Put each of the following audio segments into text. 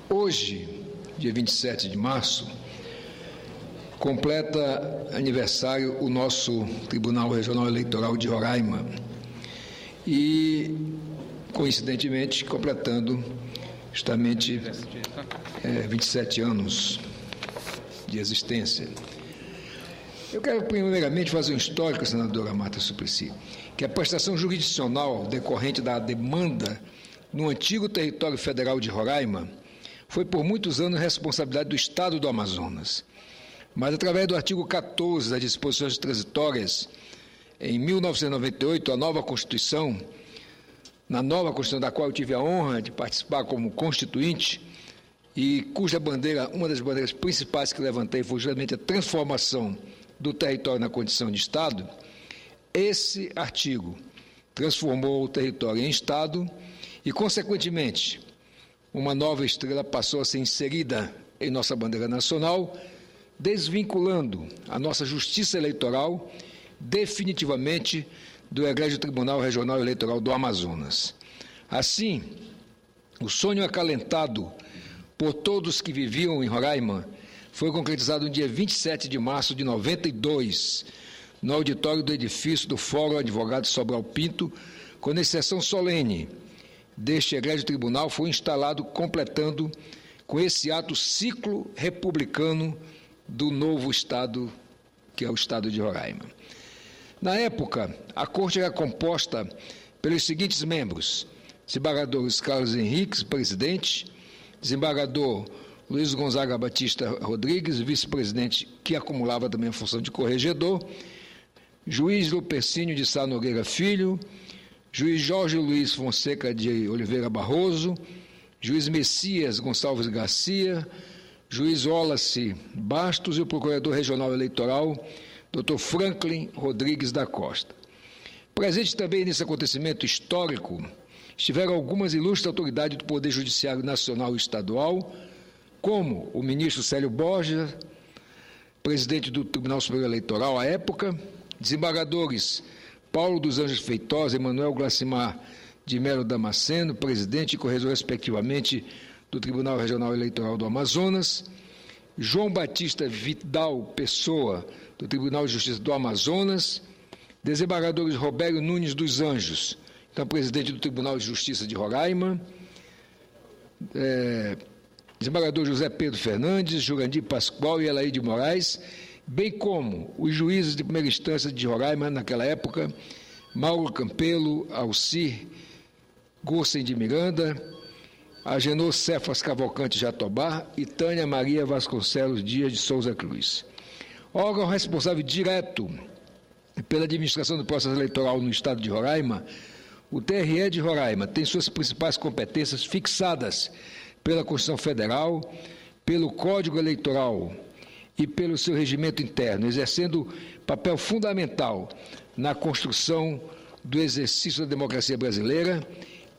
Hoje, dia 27 de março, completa aniversário o nosso Tribunal Regional Eleitoral de Roraima e, coincidentemente, completando justamente 27 anos de existência. Eu quero, primeiramente, fazer um histórico, senadora Marta Suplicy, que a prestação jurisdicional decorrente da demanda no antigo território federal de Roraima foi por muitos anos responsabilidade do Estado do Amazonas. Mas, através do artigo 14 das disposições transitórias, em 1998, a nova Constituição, na nova Constituição da qual eu tive a honra de participar como constituinte, e cuja bandeira, uma das bandeiras principais que levantei foi justamente a transformação do território na condição de Estado, esse artigo transformou o território em Estado e, consequentemente, uma nova estrela passou a ser inserida em nossa bandeira nacional, desvinculando a nossa justiça eleitoral definitivamente do Egrégio Tribunal Regional Eleitoral do Amazonas. Assim, o sonho acalentado por todos que viviam em Roraima foi concretizado no dia 27 de março de 92, no auditório do edifício do Fórum Advogado Sobral Pinto, quando, em sessão solene deste Egrégio Tribunal, foi instalado, completando com esse ato o ciclo republicano do novo Estado, que é o Estado de Roraima. Na época, a Corte era composta pelos seguintes membros: desembargador Luiz Carlos Henriques, presidente; desembargador Luiz Gonzaga Batista Rodrigues, vice-presidente, que acumulava também a função de corregedor; juiz Lupercínio de Sá Nogueira Filho; juiz Jorge Luiz Fonseca de Oliveira Barroso; juiz Messias Gonçalves Garcia; juiz Wallace Bastos e o procurador regional eleitoral, Dr. Franklin Rodrigues da Costa. Presente também nesse acontecimento histórico estiveram algumas ilustres autoridades do Poder Judiciário Nacional e Estadual, como o ministro Célio Borges, presidente do Tribunal Superior Eleitoral à época, desembargadores Paulo dos Anjos Feitosa e Manuel Glacimar de Melo Damasceno, presidente e corregedor, respectivamente, do Tribunal Regional Eleitoral do Amazonas; João Batista Vidal Pessoa, do Tribunal de Justiça do Amazonas; desembargadores Robério Nunes dos Anjos, então presidente do Tribunal de Justiça de Roraima; desembargador José Pedro Fernandes, Jurandir Pascoal e Elaide Moraes, bem como os juízes de primeira instância de Roraima, naquela época, Mauro Campelo, Alcir Gossen de Miranda, Agenor Cefas Cavalcante Jatobá e Tânia Maria Vasconcelos Dias de Souza Cruz. Órgão responsável direto pela administração do processo eleitoral no Estado de Roraima, o TRE de Roraima tem suas principais competências fixadas pela Constituição Federal, pelo Código Eleitoral e pelo seu regimento interno, exercendo papel fundamental na construção do exercício da democracia brasileira,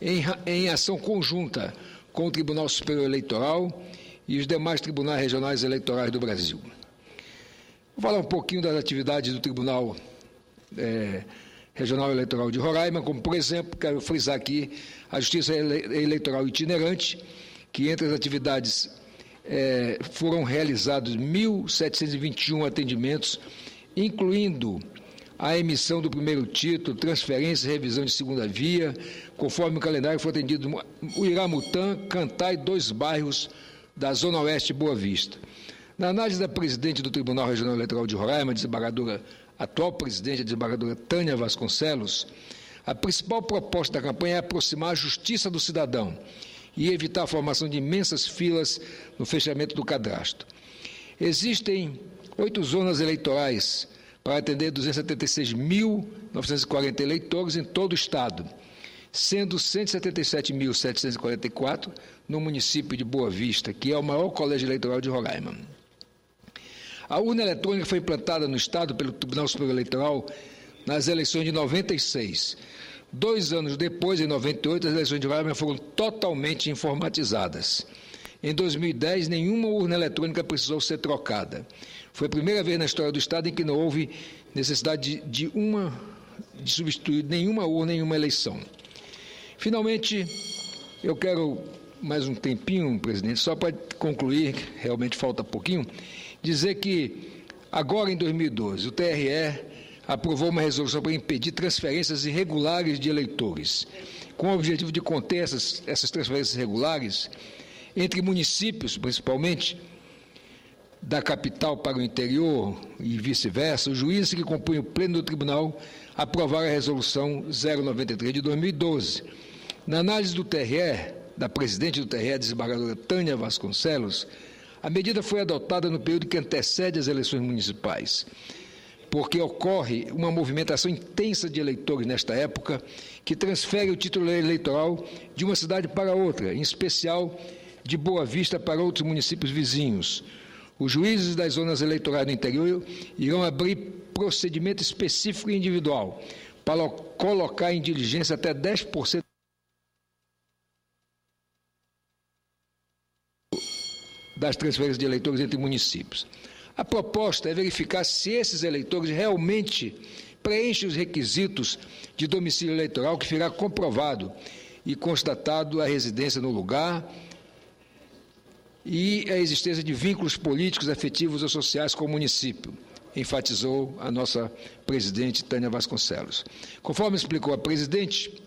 em ação conjunta com o Tribunal Superior Eleitoral e os demais tribunais regionais eleitorais do Brasil. Vou falar um pouquinho das atividades do Tribunal Regional Eleitoral de Roraima, como, por exemplo, quero frisar aqui a Justiça Eleitoral Itinerante, que entre as atividades foram realizados 1.721 atendimentos, incluindo a emissão do primeiro título, transferência e revisão de segunda via, conforme o calendário foi atendido o Iramutã, Cantá e 2 bairros da Zona Oeste de Boa Vista. Na análise da presidente do Tribunal Regional Eleitoral de Roraima, atual presidente, a desembargadora Tânia Vasconcelos, a principal proposta da campanha é aproximar a justiça do cidadão e evitar a formação de imensas filas no fechamento do cadastro. Existem 8 zonas eleitorais para atender 276.940 eleitores em todo o Estado, sendo 177.744 no município de Boa Vista, que é o maior colégio eleitoral de Roraima. A urna eletrônica foi implantada no Estado pelo Tribunal Superior Eleitoral nas eleições de 96. 2 anos depois, em 98, as eleições de Roraima foram totalmente informatizadas. Em 2010, nenhuma urna eletrônica precisou ser trocada. Foi a primeira vez na história do Estado em que não houve necessidade de substituir nenhuma urna em uma eleição. Finalmente, eu quero mais um tempinho, presidente, só para concluir, realmente falta pouquinho, dizer que agora em 2012 o TRE aprovou uma resolução para impedir transferências irregulares de eleitores, com o objetivo de conter essas transferências irregulares entre municípios, principalmente, da capital para o interior e vice-versa. Os juízes que compunham o pleno do tribunal aprovaram a resolução 093 de 2012. Na análise do TRE, da presidente do TRE, desembargadora Tânia Vasconcelos, a medida foi adotada no período que antecede as eleições municipais, porque ocorre uma movimentação intensa de eleitores nesta época que transfere o título eleitoral de uma cidade para outra, em especial de Boa Vista para outros municípios vizinhos. Os juízes das zonas eleitorais do interior irão abrir procedimento específico e individual para colocar em diligência até 10% das transferências de eleitores entre municípios. A proposta é verificar se esses eleitores realmente preenchem os requisitos de domicílio eleitoral, que ficará comprovado e constatado a residência no lugar e a existência de vínculos políticos, afetivos ou sociais com o município, enfatizou a nossa presidente Tânia Vasconcelos. Conforme explicou a presidente,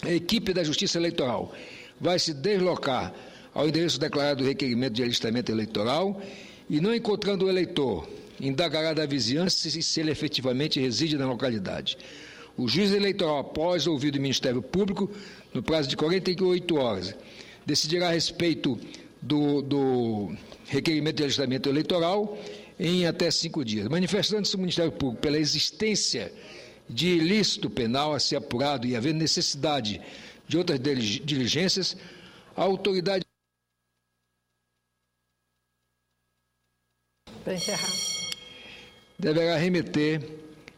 a equipe da Justiça Eleitoral vai se deslocar ao endereço declarado do requerimento de alistamento eleitoral e, não encontrando o eleitor, indagará da vizinhança se ele efetivamente reside na localidade. O juiz eleitoral, após ouvido o Ministério Público, no prazo de 48 horas, decidirá a respeito do requerimento de alistamento eleitoral em até 5 dias. Manifestando-se o Ministério Público pela existência de ilícito penal a ser apurado e haver necessidade de outras diligências, a autoridade... Para encerrar. Deverá remeter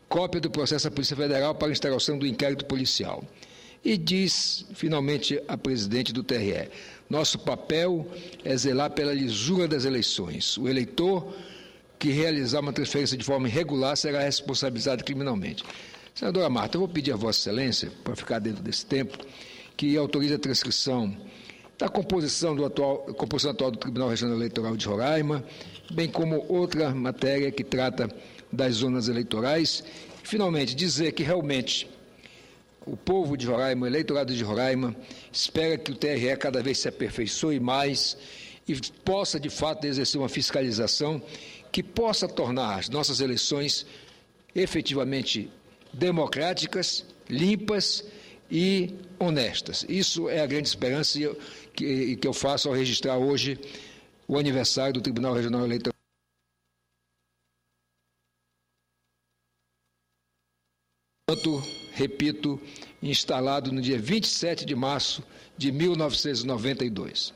cópia do processo à Polícia Federal para instauração do inquérito policial. E diz, finalmente, a presidente do TRE, nosso papel é zelar pela lisura das eleições. O eleitor que realizar uma transferência de forma irregular será responsabilizado criminalmente. Senadora Marta, eu vou pedir a Vossa Excelência, para ficar dentro desse tempo, que autorize a transcrição da composição atual do Tribunal Regional Eleitoral de Roraima, bem como outra matéria que trata das zonas eleitorais. Finalmente, dizer que realmente o povo de Roraima, o eleitorado de Roraima, espera que o TRE cada vez se aperfeiçoe mais e possa, de fato, exercer uma fiscalização que possa tornar as nossas eleições efetivamente democráticas, limpas e honestas. Isso é a grande esperança que eu faço ao registrar hoje o aniversário do Tribunal Regional Eleitoral. Portanto, repito, instalado no dia 27 de março de 1992.